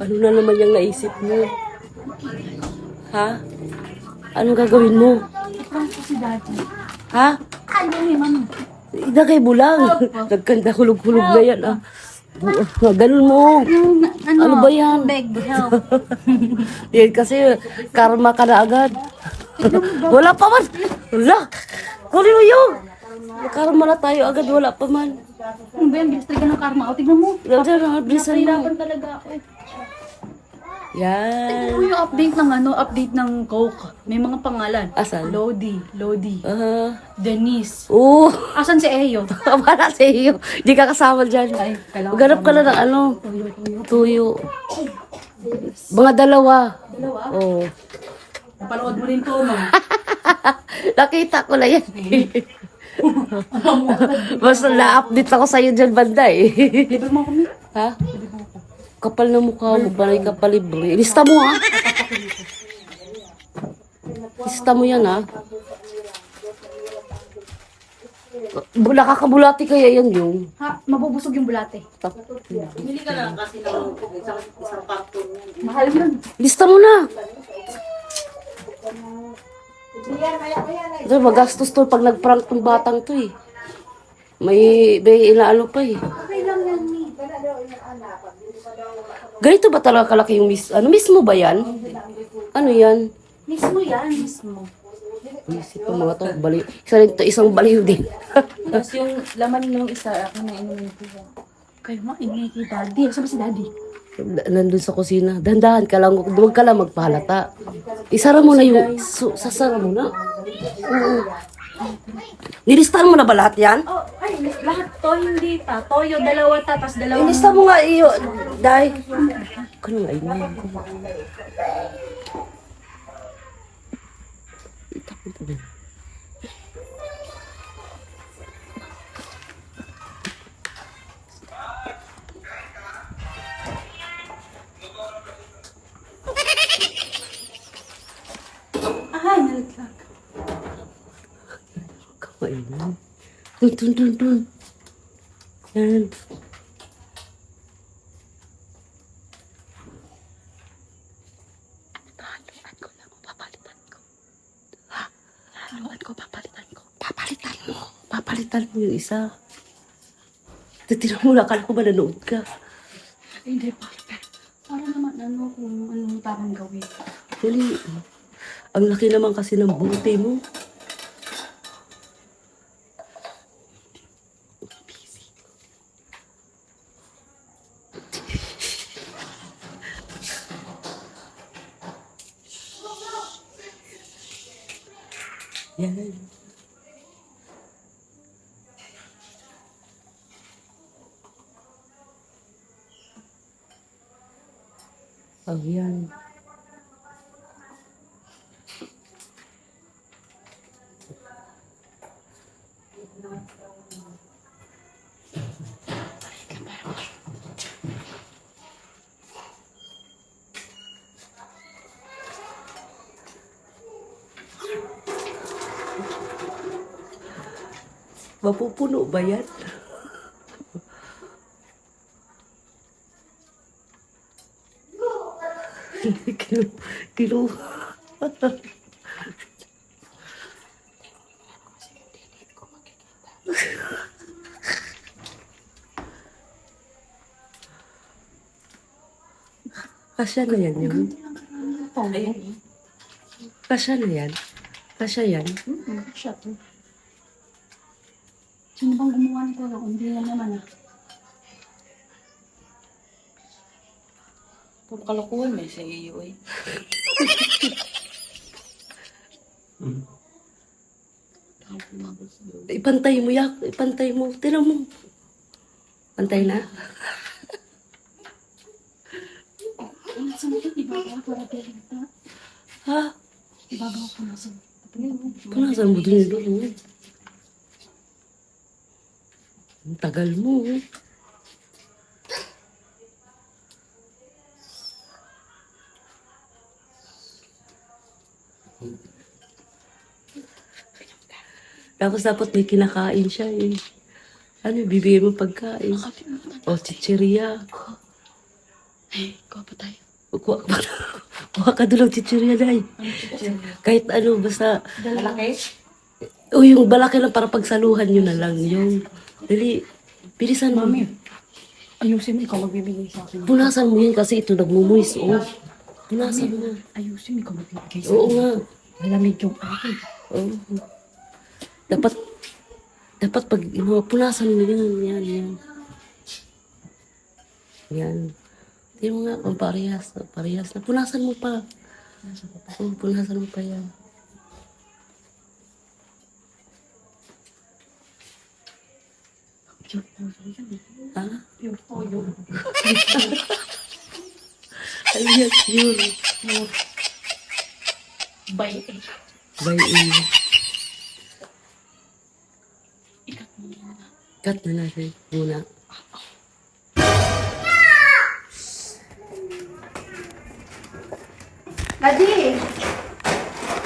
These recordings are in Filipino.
Ano na naman yung naisip mo? Ha? Anong gagawin mo? Prank ko si Daddy. Ha? Ano ni Mama? Idagay mo lang. Nagkanda hulog-hulog na yan, ah. Ganun mo. Ano ba yan? Beg, help. Yan kasi, karma ka na agad. Wala pa man. Wala. Kunin mo yun. Karma na tayo agad. Wala pa man. Ano ba yan? Bilis talaga ng karma. O, tignan mo. Diyan, bilisan mo. Nahirapan talaga ako. Yan. Tignan mo yung update ng Coke. May mga pangalan. Asan? Lodi. Ah. Denise. Oo. Asan si Eyo? Wala sa iyo. Hindi ka kasama dyan. Ay, kailangan Maghanap ka lang ng ano. Tuyo. Mga dalawa. Dalawa? Oo. Napanood mo rin to, no? Nakita ko na yan. Basta na-update ako sa'yo dyan banda eh. Libre mo kami. Ha? Kapal na mukha mo, panay ka palibre. Lista mo ha. Lista mo yan ha. Nakakabulati kaya yan yung. Ha? Mabubusog yung bulate. Bili ka lang kasi ng isang carton. Mahal yun. Lista mo na. Ito, magastos to pag nag-prank tong batang to eh. May inaano pa eh. Okay lang yan, ni. Ganito ba talaga kalaki yung ano mismo ba yan? Ano yan? Mismo yan, mismo. Isip ko mga to, baliw. Isang baliw din. Tapos yung laman ng isa, ako na inumin ko. Kayo maingay kay Daddy. Saan ba si Daddy? Nandun sa kusina. Dandahan ka lang, huwag ka lang magpahalata. Isara mo na yung, sasara mo na. Oo. Nilistahan mo na ba lahat yan? Oh, ay, lahat to hindi pa. Toyo, dalawa ta, tas dalawa. Ilista mo nga iyo, dahil. Kano nga yun? Ay, nalaglag. Kamain na. Dun. Yan. Haluan ko lang. Papalitan ko. Ha? Haluan ko, papalitan ko. Papalitan mo. Papalitan mo yung isa. Titira mo na, akala ko ba nanood ka? Hindi pa. Para naman ano kung anong tamang gawin. Dali. Ang laki naman kasi ng buti mo. Yan. Oh, yan. Mapupuno ba yan? Kilo. Kasya na yan yun. Kasya na yan. Kasya yan. Siya to. Sino bang gumawa nito? Hindi na naman ah. Puro kalokohan may sa iyo eh. Ipantay mo yak. Ipantay mo. Tira mo. Pantay na. Ano sa mga ibagaw para direkta? Ha? Ibagaw ko na sa. Punasan mo din yung dulo. Ang tagal mo. Tapos dapat may kinakain siya eh. Ano, bibigyan mo pagkain. O, chicheria. Ay, kuha pa tayo. Kuha ka doon ng chichirya, Day. Ano chichirya? Kahit ano, basta, Malaki? o yung balaki lang para pagsaluhan nyo na lang. Yung, dali, bilisan mo. Mami, ayusin mo, ikaw magbibigay sa akin. Punasan mo yan kasi ito nagmumuis. Oh. Punasan mo. Ayusin mo, ikaw magbibigay sa Oo akin. nga. Malamig yung akin. Oo. Dapat pag punasan mo yan. Yan. Hindi mo nga, kung parehas na. Punasan mo pa. Oo, punasan mo pa yan. Pure oil yan. Ha? Pure oil. Ano yan? Yun. Pure. By A. By in. Ikat mo muna. Cut na natin muna. Lagi!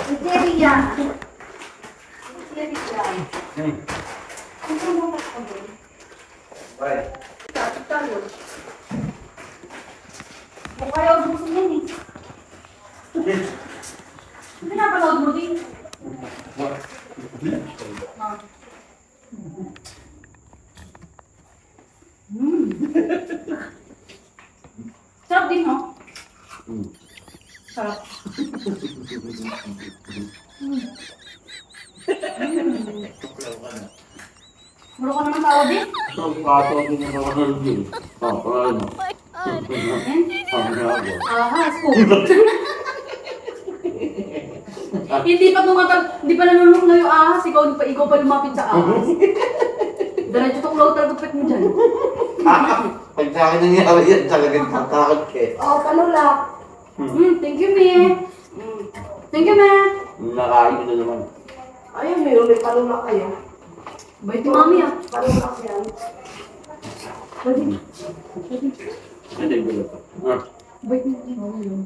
Interior! Mukha yung gusto niyan eh. Hindi napanood mo din. Sarap din, no? Sarap. Muro ka naman tawag din? Ahas po. Hindi pa nanulong na yung ahas, ikaw pa lumapit sa ahas. Diretso tuklaw talaga pet mo dyan. Pag sa akin nangyari yan, talagang tatakot ka eh. Oh, panulak. Thank you, me. Thank you, me. Nakain ko na naman. Ayun, may panulak kayo. Bait ni mami ah. Panulak yan. Ano yung gulo pa? Bait ni mami yun.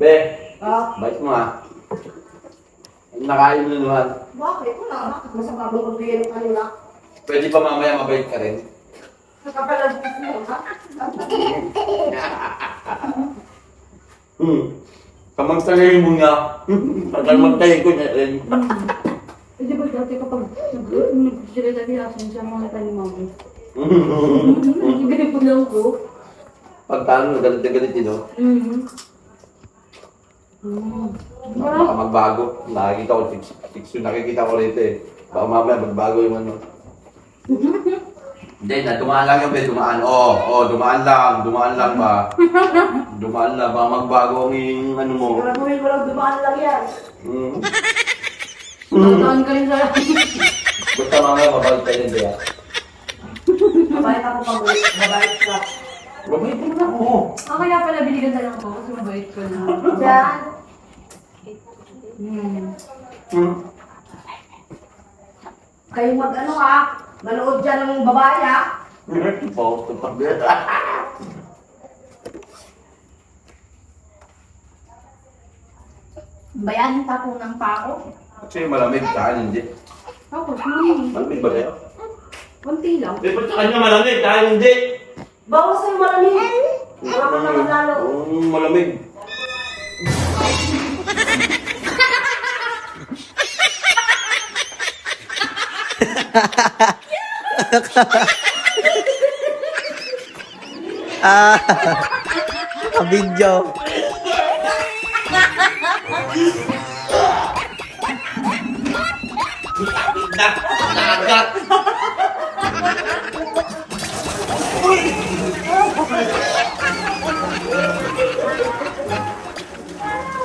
Be, Ah, bait mo ah. Nakain mo na naman. bakit? Wala. Bakit? Masama bang magbigay ng panulak? Pwede pa mamaya mabait ka rin. Nakapalag mo, ha? Kamagtagayin mo nga. Pagkamagtagayin ko na rin. Eh, di ba dati kapag nag-direct reaction siya mga tayo ni mami? Ganito lang ko. Pag talo, galit na galit yun, no? Baka magbago. Nakikita ko, fix yung nakikita ko rito eh. Baka mamaya magbago yung ano. Hindi, dumaan lang yung dumaan. Dumaan lang ba? Dumaan lang, baka magbago ang yung ano mo. Siguraduhin mo lang dumaan lang yan. Tataan ka rin sa Basta mamaya mabalik tayo din, Bea. Mabait ako pag mabait ka. Mabait naman ako. kaya pala binigyan na lang ko kasi mabait ko na. Diyan. Kayo mag-ano ha? Manood dyan ng babae ha? Pau, ito pa, Bea. Bayanin pa po ng pako. Kasi malamig sa akin, hindi. Tapos, mami. Malamig ba kayo? Kunti lang. Di ba sa kanya malamig? Sa akin, hindi. Bawas sa'yo malamig. Baka ka naman lalo. Malamig. Kabidyo.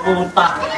Puta.